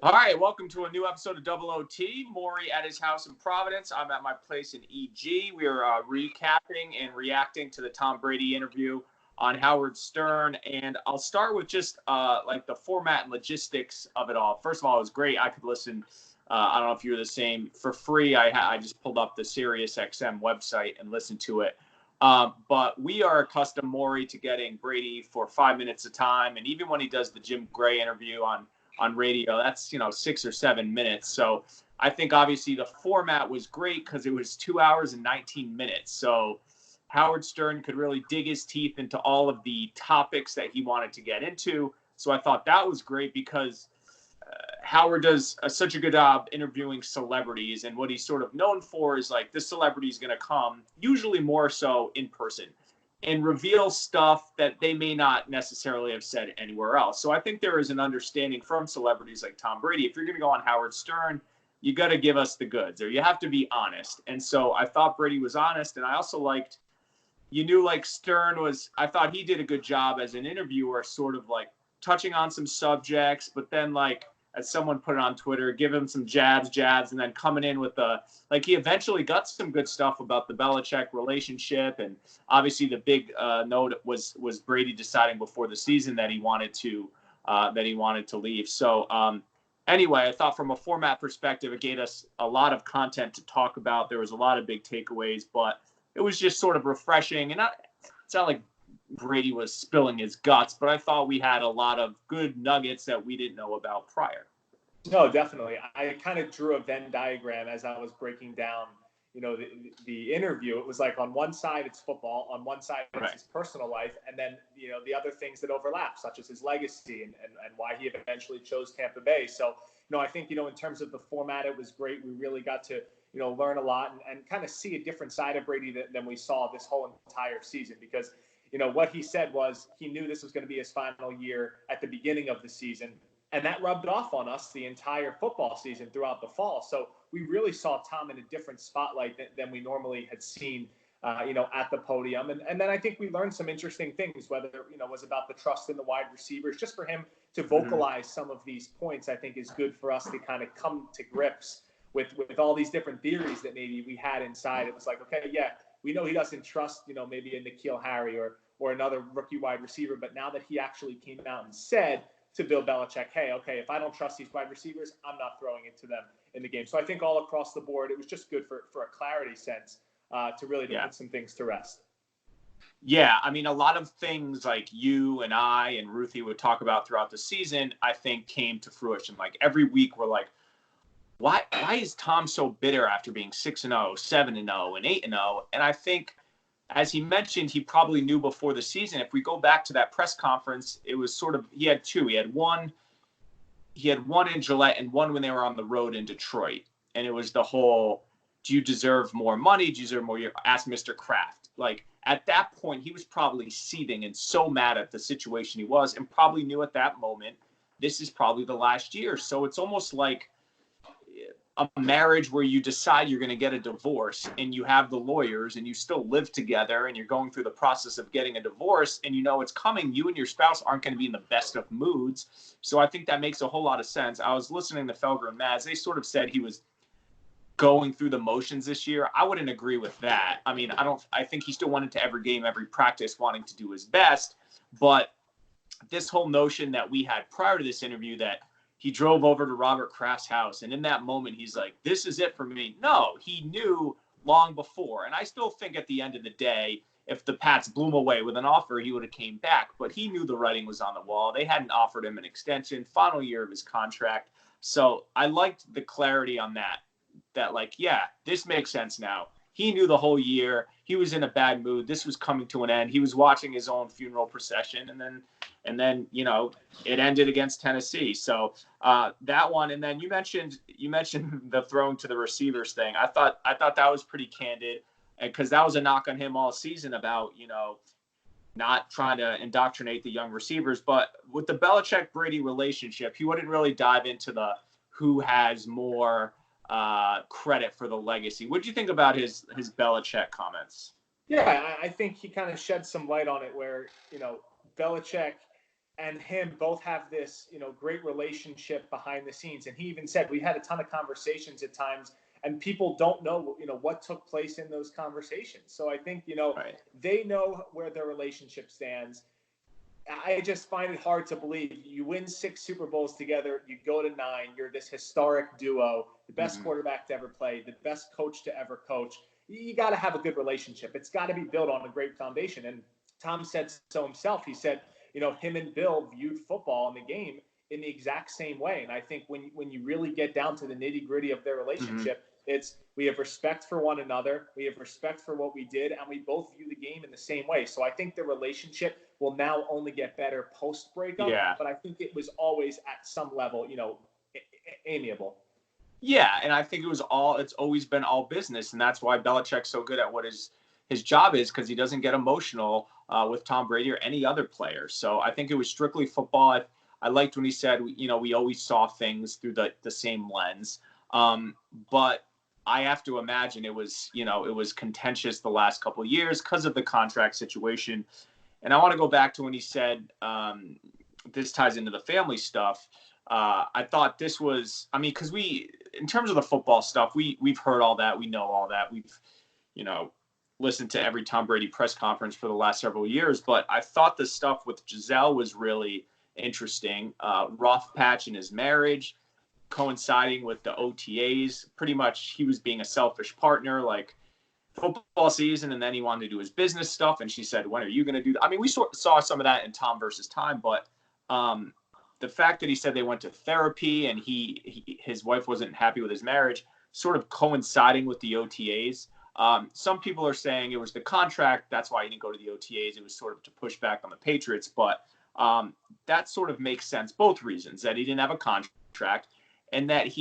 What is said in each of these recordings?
All right, welcome to a new episode of Double OT. Maury at his house in Providence. I'm at my place in EG. We are recapping and reacting to the Tom Brady interview on Howard Stern. And I'll start with just like the format and logistics of it all. First of all, it was great. I could listen, I don't know if you're the same, for free. I just pulled up the SiriusXM website and listened to it. But we are accustomed, Maury, to getting Brady for 5 minutes a time. And even when he does the Jim Gray interview on radio, that's 6 or 7 minutes. So I think obviously the format was great because it was 2 hours and 19 minutes. So Howard Stern could really dig his teeth into all of the topics that he wanted to get into. So I thought that was great because Howard does such a good job interviewing celebrities, and what he's sort of known for is like this celebrity is going to come, usually more so in person, and reveal stuff that they may not necessarily have said anywhere else. So I think there is an understanding from celebrities like Tom Brady. If you're going to go on Howard Stern, you got to give us the goods, or you have to be honest. And so I thought Brady was honest, and I also liked, like Stern was, I thought he did a good job as an interviewer, sort of like touching on some subjects, but then like, as someone put it on Twitter, give him some jabs, and then coming in with he eventually got some good stuff about the Belichick relationship. And obviously the big note was Brady deciding before the season that he wanted to leave. So anyway, I thought from a format perspective, it gave us a lot of content to talk about. There was a lot of big takeaways, but it was just sort of refreshing. And it's not like Brady was spilling his guts, but I thought we had a lot of good nuggets that we didn't know about prior. No, definitely. I kind of drew a Venn diagram as I was breaking down, the interview. It was like on one side it's football, on one side it's his personal life, and then, the other things that overlap, such as his legacy and why he eventually chose Tampa Bay. So, I think, in terms of the format, it was great. We really got to, learn a lot and kind of see a different side of Brady than we saw this whole entire season, because what he said was he knew this was going to be his final year at the beginning of the season. And that rubbed off on us the entire football season throughout the fall. So we really saw Tom in a different spotlight than we normally had seen, at the podium. And then I think we learned some interesting things, whether, it was about the trust in the wide receivers. Just for him to vocalize some of these points, I think is good for us to kind of come to grips with all these different theories that maybe we had inside. It was like, okay, yeah, we know he doesn't trust, maybe a N'Keal Harry or another rookie wide receiver. But now that he actually came out and said to Bill Belichick, hey, okay, if I don't trust these wide receivers, I'm not throwing it to them in the game. So I think all across the board, it was just good for a clarity sense to really put some things to rest. Yeah, I mean, a lot of things like you and I and Ruthie would talk about throughout the season, I think came to fruition. Like every week we're like, why is Tom so bitter after being 6-0, 7-0, and 8-0? And I think, as he mentioned, he probably knew before the season. If we go back to that press conference, it was sort of, he had two. He had one in Gillette and one when they were on the road in Detroit. And it was the whole, do you deserve more money? Do you deserve more? Ask Mr. Kraft. Like at that point, he was probably seething and so mad at the situation he was, and probably knew at that moment, this is probably the last year. So it's almost like a marriage where you decide you're going to get a divorce and you have the lawyers and you still live together and you're going through the process of getting a divorce and it's coming. You and your spouse aren't going to be in the best of moods. So I think that makes a whole lot of sense. I was listening to Felger and Maz. They sort of said he was going through the motions this year. I wouldn't agree with that. I mean, I think he still went into every game, every practice wanting to do his best. But this whole notion that we had prior to this interview that he drove over to Robert Kraft's house, and in that moment, he's like, this is it for me. No, he knew long before. And I still think at the end of the day, if the Pats blew him away with an offer, he would have came back. But he knew the writing was on the wall. They hadn't offered him an extension, final year of his contract. So I liked the clarity on that like, yeah, this makes sense now. He knew the whole year. He was in a bad mood. This was coming to an end. He was watching his own funeral procession, and then it ended against Tennessee. So that one, and then you mentioned the throwing to the receivers thing. I thought that was pretty candid, because that was a knock on him all season about not trying to indoctrinate the young receivers. But with the Belichick-Brady relationship, he wouldn't really dive into the who has more credit for the legacy. What do you think about his Belichick comments? Yeah, I think he kind of shed some light on it where, Belichick and him both have this, great relationship behind the scenes. And he even said we had a ton of conversations at times, and people don't know, what took place in those conversations. So I think, Right. they know where their relationship stands. I just find it hard to believe you win 6 Super Bowls together, you go to 9, you're this historic duo, the best quarterback to ever play, the best coach to ever coach. You got to have a good relationship. It's got to be built on a great foundation. And Tom said so himself. He said, him and Bill viewed football and the game in the exact same way. And I think when you really get down to the nitty gritty of their relationship, it's we have respect for one another, we have respect for what we did, and we both view the game in the same way. So I think the relationship will now only get better post breakup. Yeah. But I think it was always at some level, amiable. Yeah, and I think it's always been all business, and that's why Belichick's so good at what his job is, because he doesn't get emotional with Tom Brady or any other player. So I think it was strictly football. I liked when he said, we always saw things through the same lens. But I have to imagine it was contentious the last couple of years because of the contract situation. And I want to go back to when he said, this ties into the family stuff. I thought this was, because in terms of the football stuff, we've heard all that. We know all that. We've, listened to every Tom Brady press conference for the last several years. But I thought the stuff with Giselle was really interesting. Rough patch in his marriage, coinciding with the OTAs. Pretty much he was being a selfish partner, like football season, and then he wanted to do his business stuff. And she said, when are you going to do that? We saw some of that in Tom versus Time, but the fact that he said they went to therapy and his wife wasn't happy with his marriage, sort of coinciding with the OTAs. Some people are saying it was the contract. That's why he didn't go to the OTAs. It was sort of to push back on the Patriots. But that sort of makes sense. Both reasons, that he didn't have a contract and that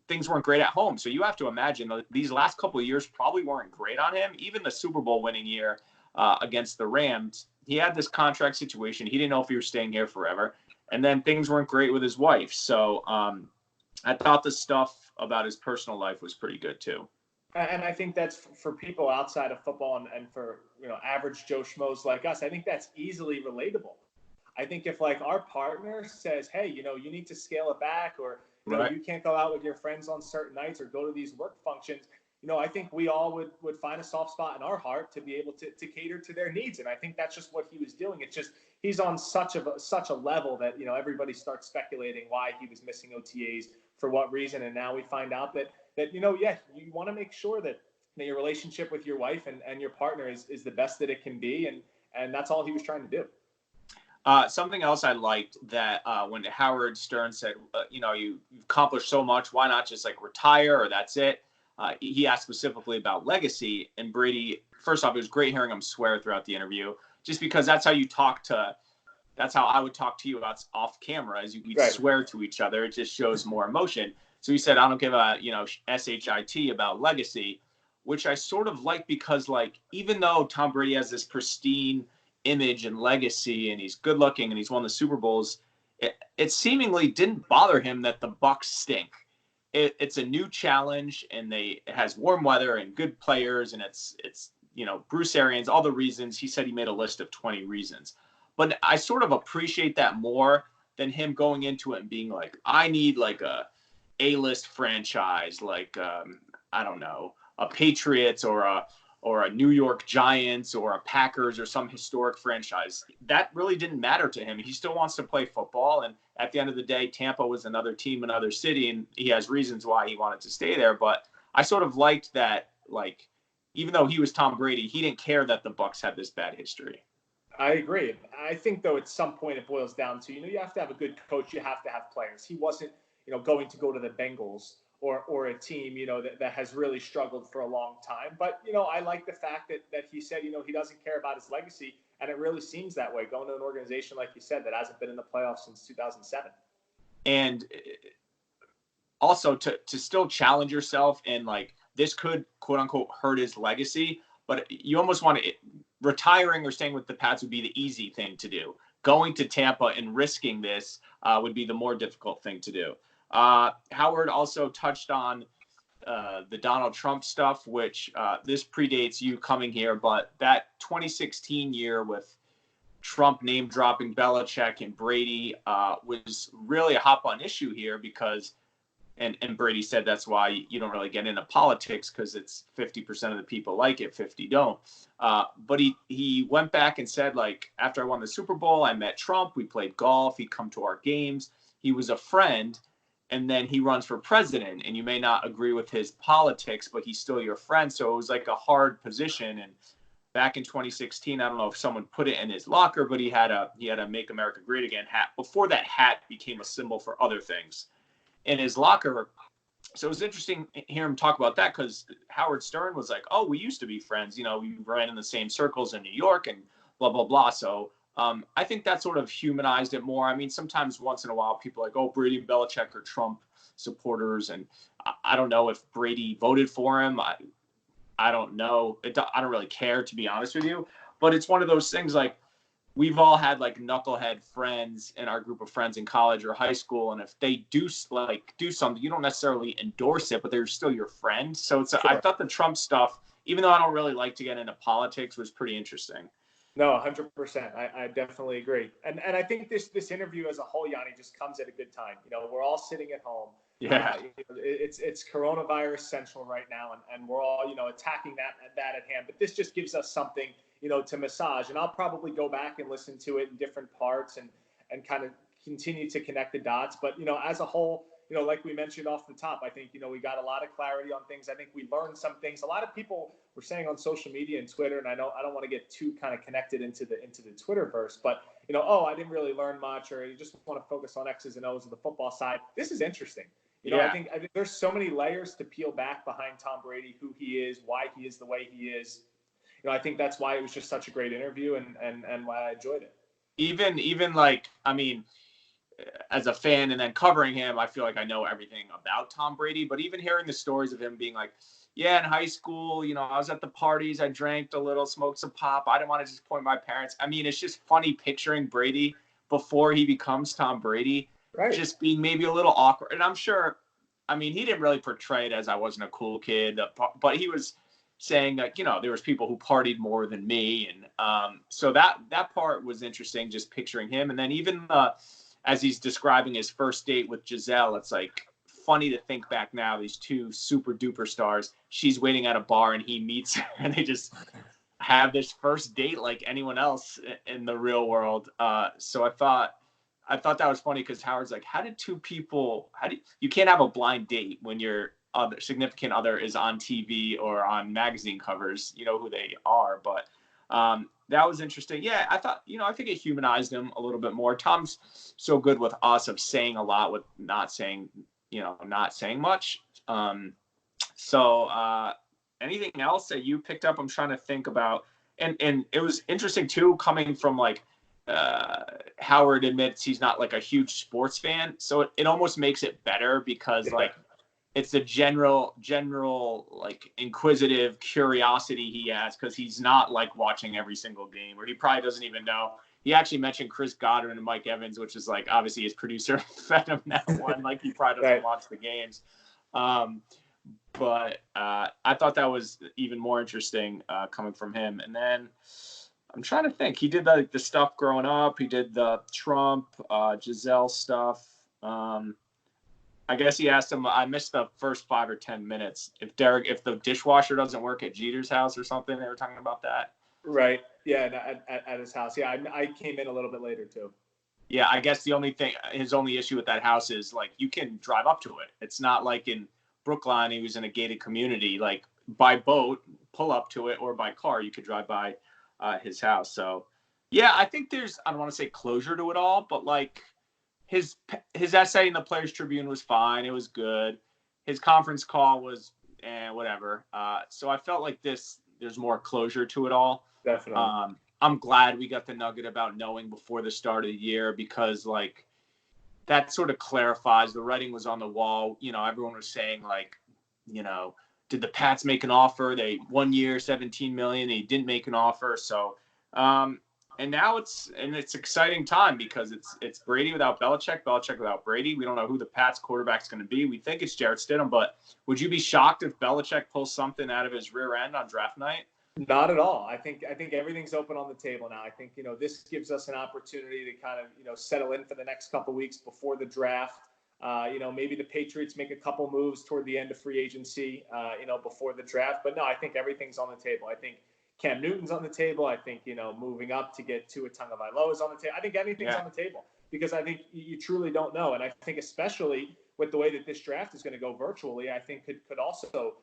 things weren't great at home. So you have to imagine these last couple of years probably weren't great on him. Even the Super Bowl winning year against the Rams, he had this contract situation. He didn't know if he was staying here forever. And then things weren't great with his wife. So I thought the stuff about his personal life was pretty good too. And I think that's for people outside of football and for, average Joe Schmoes like us, I think that's easily relatable. I think if like our partner says, hey, you need to scale it back, or, Right. you can't go out with your friends on certain nights or go to these work functions, I think we all would find a soft spot in our heart to be able to cater to their needs. And I think that's just what he was doing. It's just he's on such a level that, everybody starts speculating why he was missing OTAs, for what reason. And now we find out that you want to make sure that your relationship with your wife and your partner is the best that it can be. And that's all he was trying to do. Something else I liked that when Howard Stern said, you've accomplished so much, why not just like retire or that's it? He asked specifically about legacy, and Brady, first off, it was great hearing him swear throughout the interview, just because that's how I would talk to you about off camera, as we'd Right. swear to each other. It just shows more emotion. So he said, I don't give a, shit about legacy, which I sort of like, because like, even though Tom Brady has this pristine image and legacy and he's good looking and he's won the Super Bowls, it seemingly didn't bother him that the Bucs stink. It's a new challenge, and it has warm weather and good players, and it's Bruce Arians, all the reasons. He said he made a list of 20 reasons. But I sort of appreciate that more than him going into it and being like, I need like A-list franchise, like I don't know, a Patriots or a New York Giants or a Packers or some historic franchise. That really didn't matter to him. He still wants to play football. And at the end of the day, Tampa was another team, another city, and he has reasons why he wanted to stay there. But I sort of liked that, like, even though he was Tom Brady, he didn't care that the Bucs had this bad history. I agree. I think, though, at some point it boils down to, you have to have a good coach. You have to have players. He wasn't, going to go to the Bengals or a team, that has really struggled for a long time. But, I like the fact that he said, he doesn't care about his legacy. And it really seems that way, going to an organization, like you said, that hasn't been in the playoffs since 2007. And also to still challenge yourself, and like, this could quote unquote hurt his legacy, but you almost want to, retiring or staying with the Pats would be the easy thing to do. Going to Tampa and risking this would be the more difficult thing to do. Howard also touched on the Donald Trump stuff, which this predates you coming here, but that 2016 year with Trump name dropping Belichick and Brady was really a hot button issue here because, and Brady said that's why you don't really get into politics because it's 50% of the people like it, 50 don't. But he went back and said, like, after I won the Super Bowl, I met Trump. We played golf. He'd come to our games. He was a friend. And then he runs for president, and you may not agree with his politics, but he's still your friend. So it was like a hard position. And back in 2016, I don't know if someone put it in his locker, but he had a Make America Great Again hat. Before that hat became a symbol for other things in his locker. So it was interesting to hear him talk about that because Howard Stern was like, oh, we used to be friends. You know, we ran in the same circles in New York and blah, blah, blah. So I think that sort of humanized it more. I mean, sometimes once in a while, people are like, oh, Brady and Belichick are Trump supporters. And I don't know if Brady voted for him. I don't know. I don't really care, to be honest with you. But it's one of those things like we've all had like knucklehead friends in our group of friends in college or high school. And if they do something, you don't necessarily endorse it, but they're still your friend. So it's, I thought the Trump stuff, even though I don't really like to get into politics, was pretty interesting. No, 100%. I definitely agree. And I think this interview as a whole, Yanni, just comes at a good time. You know, we're all sitting at home. Yeah. It's coronavirus central right now, and we're all, you know, attacking that at hand. But this just gives us something, you know, to massage. And I'll probably go back and listen to it in different parts and kind of continue to connect the dots. But, you know, as a whole, you know, like we mentioned off the top, I think, you know, we got a lot of clarity on things. I think we learned some things. A lot of people were saying on social media and Twitter, and I don't want to get too kind of connected into the Twitterverse, but, you know, oh, I didn't really learn much, or you just want to focus on X's and O's of the football side. This is interesting. You know, I think there's so many layers to peel back behind Tom Brady, who he is, why he is the way he is. You know, I think that's why it was just such a great interview and why I enjoyed it. Even like, I mean, as a fan and then covering him, I feel like I know everything about Tom Brady. But even hearing the stories of him being like, yeah, in high school, you know, I was at the parties, I drank a little, smoked some pop. I didn't want to disappoint my parents. I mean, it's just funny picturing Brady before he becomes Tom Brady, just being maybe a little awkward. And I'm sure, I mean, he didn't really portray it as I wasn't a cool kid, but he was saying that, you know, there was people who partied more than me. And so that part was interesting, just picturing him. And then even as he's describing his first date with Giselle, it's like funny to think back now, these two super duper stars, she's waiting at a bar and he meets her and they just have this first date like anyone else in the real world. So I thought that was funny because Howard's like, how did two people, you can't have a blind date when your significant other is on TV or on magazine covers, you know who they are. But that was interesting. Yeah, I thought, you know, I think it humanized him a little bit more. Tom's so good with us of saying a lot with not saying much. So anything else that you picked up? I'm trying to think about. And it was interesting too, coming from like Howard admits he's not like a huge sports fan. So it almost makes it better because like it's the general like inquisitive curiosity he has because he's not like watching every single game, or he probably doesn't even know. He actually mentioned Chris Godwin and Mike Evans, which is like obviously his producer fed him that one. Like he probably doesn't watch the games. But I thought that was even more interesting coming from him. And then I'm trying to think. He did the stuff growing up. He did the Trump, Giselle stuff. I guess he asked him, I missed the first 5 or 10 minutes. If the dishwasher doesn't work at Jeter's house or something, they were talking about that. Right. Yeah. At his house. Yeah. I came in a little bit later too. Yeah. I guess his only issue with that house is like, you can drive up to it. It's not like in Brookline, he was in a gated community, like by boat, pull up to it, or by car, you could drive by his house. So yeah, I think I don't want to say closure to it all, but like, his essay in the Players Tribune was fine. It was good. His conference call was whatever. So I felt like there's more closure to it all. Definitely. I'm glad we got the nugget about knowing before the start of the year because like that sort of clarifies the writing was on the wall. You know, everyone was saying like, you know, did the Pats make an offer? They 1 year, $17 million. They didn't make an offer. So, and now it's exciting time because it's Brady without Belichick, Belichick without Brady. We don't know who the Pats quarterback's going to be. We think it's Jarrett Stidham, but would you be shocked if Belichick pulls something out of his rear end on draft night? Not at all. I think everything's open on the table now. I think this gives us an opportunity to kind of settle in for the next couple of weeks before the draft. Maybe the Patriots make a couple moves toward the end of free agency. Before the draft. But no, I think everything's on the table. I think Cam Newton's on the table. I think moving up to get Tua Tagovailoa is on the table. I think anything's on the table because I think you truly don't know, and I think especially with the way that this draft is going to go virtually, I think could also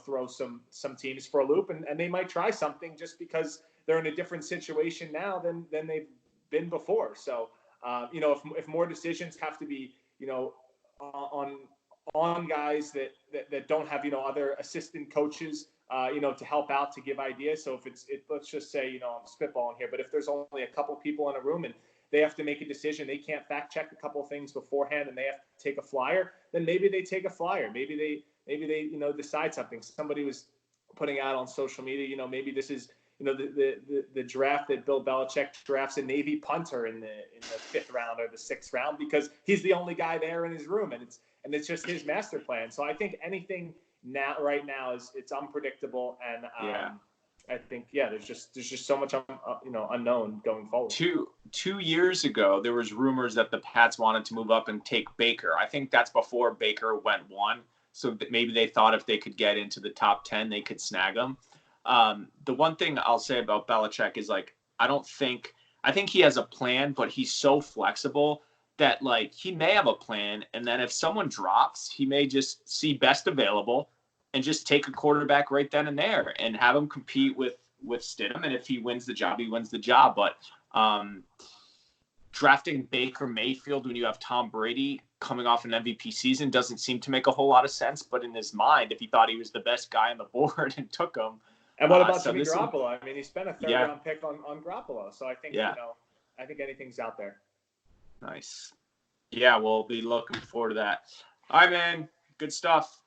throw some teams for a loop, and they might try something just because they're in a different situation now than they've been before. So if more decisions have to be on guys that don't have other assistant coaches to help out to give ideas. So if let's just say I'm spitballing here, but if there's only a couple people in a room and they have to make a decision, they can't fact check a couple of things beforehand, and they have to take a flyer, then maybe they take a flyer. Maybe they decide something. Somebody was putting out on social media, maybe this is the draft that Bill Belichick drafts a Navy punter in the 5th round or the 6th round because he's the only guy there in his room, and it's just his master plan. So I think anything right now it's unpredictable, and I think there's just so much unknown going forward. 2 years ago, there was rumors that the Pats wanted to move up and take Baker. I think that's before Baker went 1. So maybe they thought if they could get into the top 10, they could snag him. The one thing I'll say about Belichick is I think he has a plan, but he's so flexible that he may have a plan. And then if someone drops, he may just see best available and just take a quarterback right then and there and have him compete with Stidham. And if he wins the job, he wins the job. But drafting Baker Mayfield when you have Tom Brady coming off an MVP season doesn't seem to make a whole lot of sense. But in his mind, if he thought he was the best guy on the board and took him. And what about Jimmy Garoppolo? I mean, he spent a 3rd round pick on Garoppolo. So I think, I think anything's out there. Nice. Yeah, we'll be looking forward to that. All right, man. Good stuff.